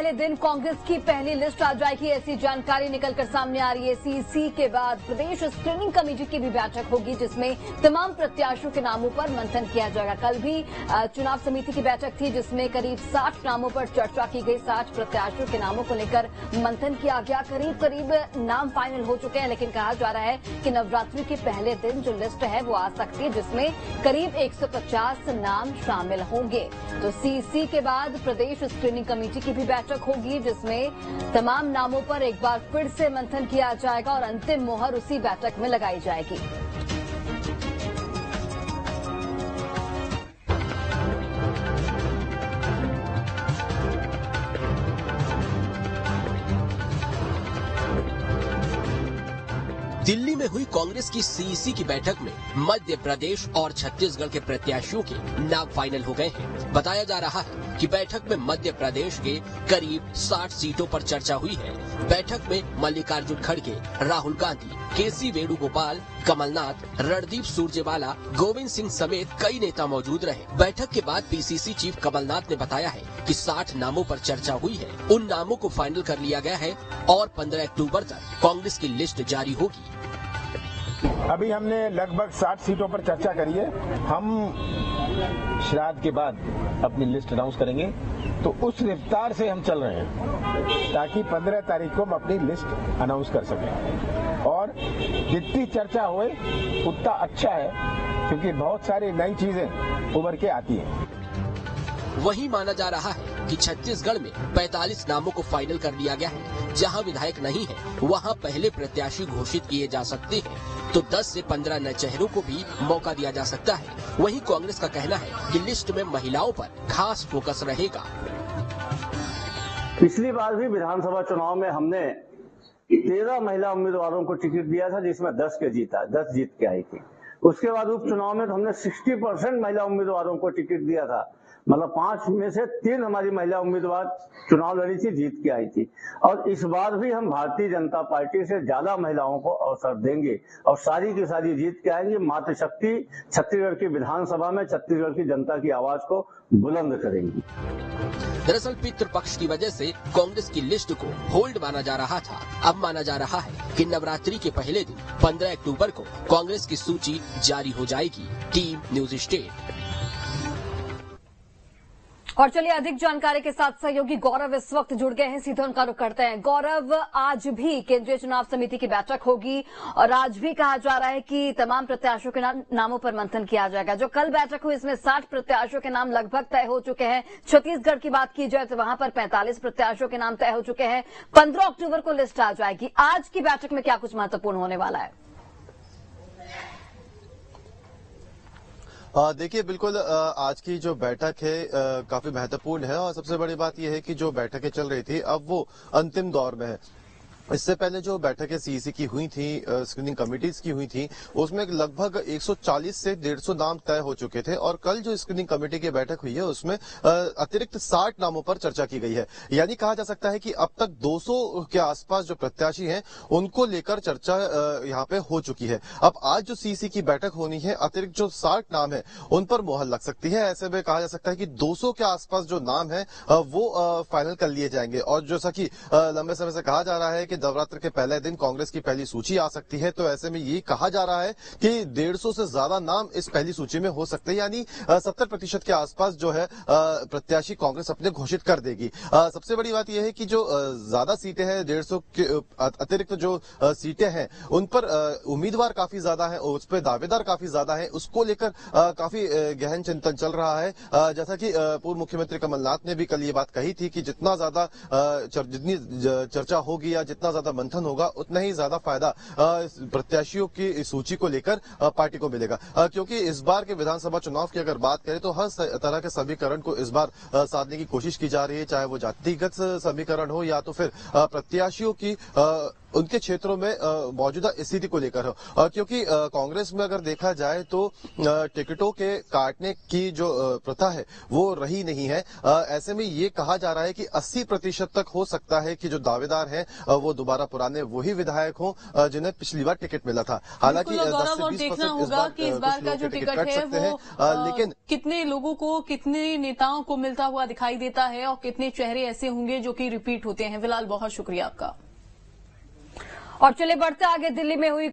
पहले दिन कांग्रेस की पहली लिस्ट आ जाएगी, ऐसी जानकारी निकलकर सामने आ रही है। सीसी के बाद प्रदेश स्क्रीनिंग कमेटी की भी बैठक होगी, जिसमें तमाम प्रत्याशियों के नामों पर मंथन किया जाएगा। कल भी चुनाव समिति की बैठक थी, जिसमें करीब 60 नामों पर चर्चा की गई। 60 प्रत्याशियों के नामों को लेकर मंथन किया गया। करीब करीब नाम फाइनल हो चुके हैं, लेकिन कहा जा रहा है कि नवरात्रि के पहले दिन जो लिस्ट है वो आ सकती है, जिसमें करीब 150 नाम शामिल होंगे। तो सीसी के बाद प्रदेश स्क्रीनिंग कमेटी की भी बैठक होगी, जिसमें तमाम नामों पर एक बार फिर से मंथन किया जाएगा और अंतिम मोहर उसी बैठक में लगाई जाएगी। दिल्ली में हुई कांग्रेस की सीईसी की बैठक में मध्य प्रदेश और छत्तीसगढ़ के प्रत्याशियों के नाम फाइनल हो गए हैं। बताया जा रहा है कि बैठक में मध्य प्रदेश के करीब 60 सीटों पर चर्चा हुई है। बैठक में मल्लिकार्जुन खड़गे, राहुल गांधी, केसी वेणुगोपाल, कमलनाथ, रणदीप सुरजेवाला, गोविंद सिंह समेत कई नेता मौजूद रहे। बैठक के बाद पीसीसी चीफ कमलनाथ ने बताया है कि 60 नामों पर चर्चा हुई है। उन नामों को फाइनल कर लिया गया है और 15 अक्टूबर तक कांग्रेस की लिस्ट जारी होगी। अभी हमने लगभग 60 सीटों पर चर्चा करी है। हम श्राद्ध के बाद अपनी लिस्ट अनाउंस करेंगे, तो उस रफ्तार से हम चल रहे हैं ताकि 15 तारीख को हम अपनी लिस्ट अनाउंस कर सकें। और जितनी चर्चा होए उतना अच्छा है, क्योंकि बहुत सारी नई चीजें उभर के आती हैं। वहीं माना जा रहा है कि छत्तीसगढ़ में 45 नामों को फाइनल कर दिया गया है। जहां विधायक नहीं है, वहां पहले प्रत्याशी घोषित किए जा सकते हैं, तो 10 से 15 नए चेहरों को भी मौका दिया जा सकता है। वहीं कांग्रेस का कहना है कि लिस्ट में महिलाओं पर खास फोकस रहेगा। पिछली बार भी विधानसभा चुनाव में हमने 13 महिला उम्मीदवारों को टिकट दिया था, जिसमें 10 जीत के आई थी। उसके बाद उपचुनाव में तो हमने 60% महिला उम्मीदवारों को टिकट दिया था, मतलब 5 में से 3 हमारी महिला उम्मीदवार चुनाव लड़ी थी, जीत के आई थी। और इस बार भी हम भारतीय जनता पार्टी से ज्यादा महिलाओं को अवसर देंगे और सारी की सारी जीत के आएंगे। मातृशक्ति छत्तीसगढ़ की विधानसभा में छत्तीसगढ़ की जनता की आवाज को बुलंद करेंगी। दरअसल पितृपक्ष की वजह से कांग्रेस की लिस्ट को होल्ड माना जा रहा था। अब माना जा रहा है कि नवरात्रि के पहले दिन 15 अक्टूबर को कांग्रेस की सूची जारी हो जाएगी। Team news state. और चलिए अधिक जानकारी के साथ सहयोगी गौरव इस वक्त जुड़ गए हैं, सीधे उनका रुख करते हैं। गौरव, आज भी केंद्रीय चुनाव समिति की बैठक होगी और आज भी कहा जा रहा है कि तमाम प्रत्याशियों के नामों पर मंथन किया जाएगा। जो कल बैठक हुई, इसमें 60 प्रत्याशियों के नाम लगभग तय हो चुके हैं। छत्तीसगढ़ की बात की जाए तो वहां पर 45 प्रत्याशियों के नाम तय हो चुके हैं। 15 अक्टूबर को लिस्ट आ जाएगी। आज की बैठक में क्या कुछ महत्वपूर्ण होने वाला है? देखिए, बिल्कुल आज की जो बैठक है काफी महत्वपूर्ण है और सबसे बड़ी बात यह है कि जो बैठकें चल रही थी अब वो अंतिम दौर में है। इससे पहले जो बैठकें सीईसी की हुई थी, स्क्रीनिंग कमेटीज की हुई थी, उसमें लगभग 140 से 150 नाम तय हो चुके थे और कल जो स्क्रीनिंग कमेटी की बैठक हुई है उसमें अतिरिक्त 60 नामों पर चर्चा की गई है। यानी कहा जा सकता है कि अब तक 200 के आसपास जो प्रत्याशी हैं उनको लेकर चर्चा यहाँ पे हो चुकी है। अब आज जो सीईसी की बैठक होनी है, अतिरिक्त जो 60 नाम है उन पर मोहर लग सकती है। ऐसे में कहा जा सकता है कि 200 के आसपास जो नाम है वो फाइनल कर लिए जाएंगे। और जैसा कि लंबे समय से कहा जा रहा है कि नवरात्र के पहले दिन कांग्रेस की पहली सूची आ सकती है, तो ऐसे में ये कहा जा रहा है कि 150 से ज्यादा नाम इस पहली सूची में हो सकते हैं। यानी 70% के आसपास जो है प्रत्याशी कांग्रेस अपने घोषित कर देगी। सबसे बड़ी बात यह है कि जो ज्यादा सीटें हैं, 150 के अतिरिक्त जो सीटें हैं उन पर उम्मीदवार काफी ज्यादा है, उस पर दावेदार काफी ज्यादा है। उसको लेकर काफी गहन चिंतन चल रहा है। जैसा कि पूर्व मुख्यमंत्री कमलनाथ ने भी कल ये बात कही थी कि जितनी चर्चा होगी या जितना ज्यादा मंथन होगा, उतना ही ज्यादा फायदा प्रत्याशियों की सूची को लेकर पार्टी को मिलेगा। क्योंकि इस बार के विधानसभा चुनाव की अगर बात करें तो हर तरह के समीकरण को इस बार साधने की कोशिश की जा रही है, चाहे वो जातिगत समीकरण हो या तो फिर प्रत्याशियों की उनके क्षेत्रों में मौजूदा स्थिति को लेकर हो, क्योंकि कांग्रेस में अगर देखा जाए तो टिकटों के काटने की जो प्रथा है वो रही नहीं है। ऐसे में ये कहा जा रहा है कि 80% तक हो सकता है कि जो दावेदार हैं वो दोबारा पुराने वही विधायक हों जिन्हें पिछली बार टिकट मिला था। हालांकि 10 से 20% होगा कि इस बार का जो टिकट है वो लेकिन कितने लोगों को, कितने नेताओं को मिलता हुआ दिखाई देता है और कितने चेहरे ऐसे होंगे जो कि रिपीट होते हैं। फिलहाल बहुत शुक्रिया आपका। और चले बढ़ते आगे, दिल्ली में हुई